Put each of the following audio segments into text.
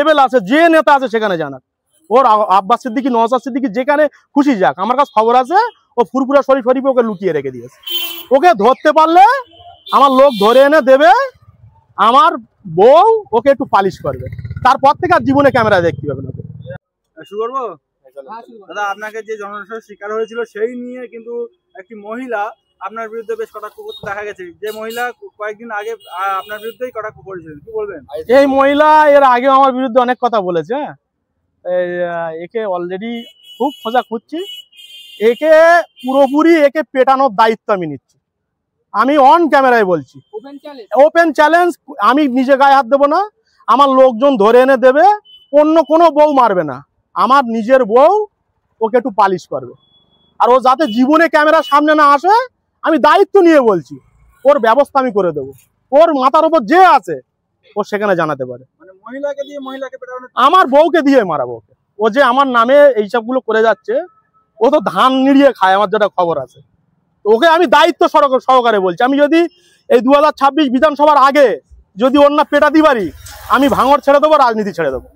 Level আছে, যে নেতা আছে সেখানে জানাক। ওর আব্বাস সিদ্দিকী, নওশাদ সিদ্দিকী যেখানে খুশি যাক, আমার কাছে খবর আছে ও ফুরফুরা শরীফে ওকে লুকিয়ে রেখে দিয়েছে। ওকে ধরতে পারলে আমার লোক ধরে এনে দেবে, আমার বউ ওকে একটু পালিশ করবে, তারপর থেকে আর জীবনে ক্যামেরা দেখতে পাবে না। শুরু করবো দাদা, আপনাকে যে জনসমস্যার শিকার হয়েছিল সেই নিয়ে কিন্তু একটি মহিলা আপনার বিরুদ্ধে বেশ কটাক্ষ করতে দেখা গেছে, যে মহিলা কয়েকদিন আগে আপনার বিরুদ্ধেই কটাক্ষ করেছিলেন, কি বলবেন? এই মহিলা এর আগে আমার বিরুদ্ধে অনেক কথা বলেছে। একে অলরেডি খুব খোঁজা খুঁজছি, একে পুরোপুরি একে পেটানোর দায়িত্ব আমি নিচ্ছি। আমি অন ক্যামেরায় বলছি, ওপেন চ্যালেঞ্জ, আমি নিজে গায়ে হাত দেবো না, আমার লোকজন ধরে এনে দেবে, অন্য কোনো বউ মারবে না, আমার নিজের বউ ওকে একটু পালিশ করবে। আর ও যাতে জীবনে ক্যামেরার সামনে না আসে, আমি দায়িত্ব নিয়ে বলছি, ওর ব্যবস্থা আমি করে দেবো। ওর মাথার উপর যে আছে ও সেখানে জানাতে পারে। মানে মহিলাকে দিয়ে মহিলাকে পেটানো, আমার বউকে দিয়ে মারাবো ওকে। ও যে আমার নামে এইসবগুলো করে যাচ্ছে, ও তো ধান নিড়িয়ে খায়, আমার যেটা খবর আছে। ওকে আমি দায়িত্ব সহকারে বলছি, আমি যদি এই 2026 বিধানসভার আগে যদি ওর না পেটাতে পারি, আমি ভাঙড় ছেড়ে দেবো, রাজনীতি ছেড়ে দেবো।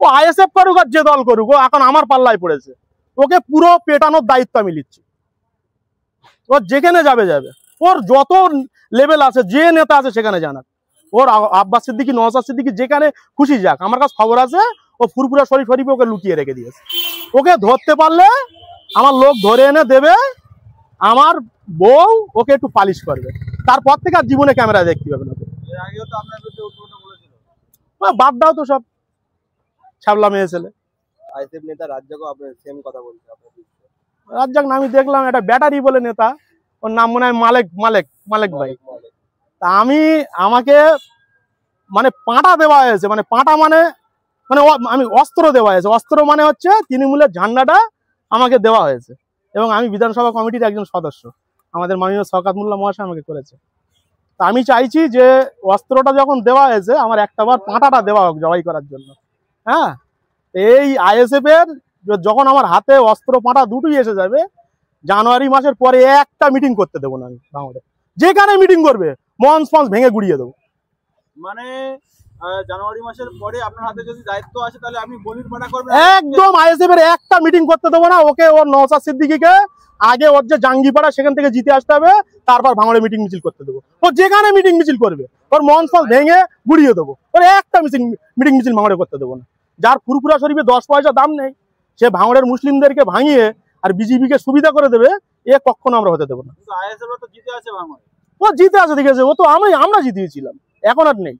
ও আইএসএফ করুক আর যে দল করুক, ও এখন আমার পাল্লায় পড়েছে, ওকে পুরো পেটানোর দায়িত্ব আমি নিচ্ছি। ও যেখানে যাবে যাবে, ওর যত লেভেল আছে, যে নেতা আছে সেখানে জানাক। ওর আব্বাস সিদ্দিকী, নওশাদ সিদ্দিকী যেখানে খুশি যাক, আমার কাছে খবর আছে ও ফুরফুরা শরীফে ওকে লুকিয়ে রেখে দিয়েছে। ওকে ধরতে পারলে আমার লোক ধরে এনে দেবে, আমার বউ ওকে একটু পালিশ করবে, তারপর থেকে আর জীবনে ক্যামেরা দেখতে পাবে না। বাদ দাও তো সব ছাবলা মেয়ে ছেলে। আইএসএফ নেতা রাজ্জাকও আপনার সেম কথা বলছে। রাজ্জাক না, আমি দেখলাম একটা ব্যাটারি বলে নেতা, ওর নাম মনে হয় মালেক ভাই। তা আমাকে মানে পাঁটা দেওয়া হয়েছে, মানে পাঁটা মানে আমি অস্ত্র দেওয়া হয়েছে। অস্ত্র মানে হচ্ছে তৃণমূলের ঝান্ডাটা আমাকে দেওয়া হয়েছে, এবং আমি বিধানসভা কমিটির একজন সদস্য, আমাদের মাননীয় শওকত মোল্লা মহাশয় আমাকে করেছে। তা আমি চাইছি যে অস্ত্রটা যখন দেওয়া হয়েছে, আমার একটাবার পাঁটাটা দেওয়া হোক জবাই করার জন্য। হ্যাঁ, এই আইএসএফ এর যখন আমার হাতে অস্ত্র পাঁটা দুটোই এসে যাবে, জানুয়ারি মাসের পরে একটা মিটিং করতে দেবো না আমি ভাঙড়ে। যেখানে মিটিং করবে মঞ্চ ভেঙে গুড়িয়ে দেবো। মানে জানুয়ারি মাসের পরে আপনার হাতে যদি দায়িত্ব আসে, তাহলে আপনি বলির পাটা করবেন একদম। আইএসএফ এর একটা মিটিং করতে দেবো না ওকে। ওর নওশাদ সিদ্দিকীকে আগে ওর যে জাঙ্গিপাড়া সেখান থেকে জিতে আসতে হবে, তারপর ভাঙড়ে মিটিং মিছিল করতে দেবো। ও যেখানে মিটিং মিছিল করবে ওর মঞ্চ ভেঙে গুড়িয়ে দেবো। ওর একটা মিটিং মিছিল ভাঙড়ে করতে দেবো না। যার ফুরফুরা শরীফে 10 পয়সা দাম নেই, সে ভাঙড়ের মুসলিমদেরকে ভাঙিয়ে আর বিজেপিকে সুবিধা করে দেবে, এ কখনো আমরা হতে দেবো না। ও জিতে আছে, ঠিক আছে, ও তো আমরা জিতিয়েছিলাম, এখন আর নেই।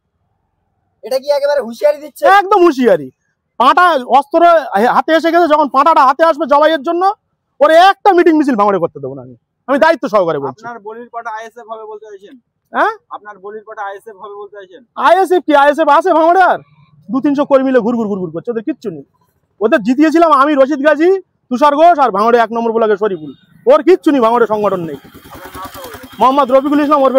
এটা কি একেবারে হুঁশিয়ারি দিচ্ছে? একদম হুঁশিয়ারি। পাঁটা অস্ত্র হাতে এসে গেছে, যখন পাঁটাটা হাতে আসবে জবাইয়ের জন্য, ওর একটা মিটিং মিছিল ভাঙড়ে করতে দেবো না আমি দায়িত্ব সহকারে বলছি। আপনার বলির পাটা আইএসএফ হবে বলতে চাইছেন? হ্যাঁ, আপনার বলির পাটা আইএসএফ হবে বলতে চাইছেন? আইএসএফ কি, আইএসএফ আছে ভাঙড়ে আর 2-300 কর্মী মিলে ঘুরঘুর করছে, ওদের কিচ্ছু নেই। ওদের জিতিয়েছিলাম আমি, রশিদ গাজী, তুষার ঘোষ, আর ভাঙড়ে 1 নম্বর ব্লকের শরীফুল। ওর কিচ্ছু নেই, ভাঙড়ে সংগঠন নেই। মোহাম্মদ রফিকুল ইসলাম, ওর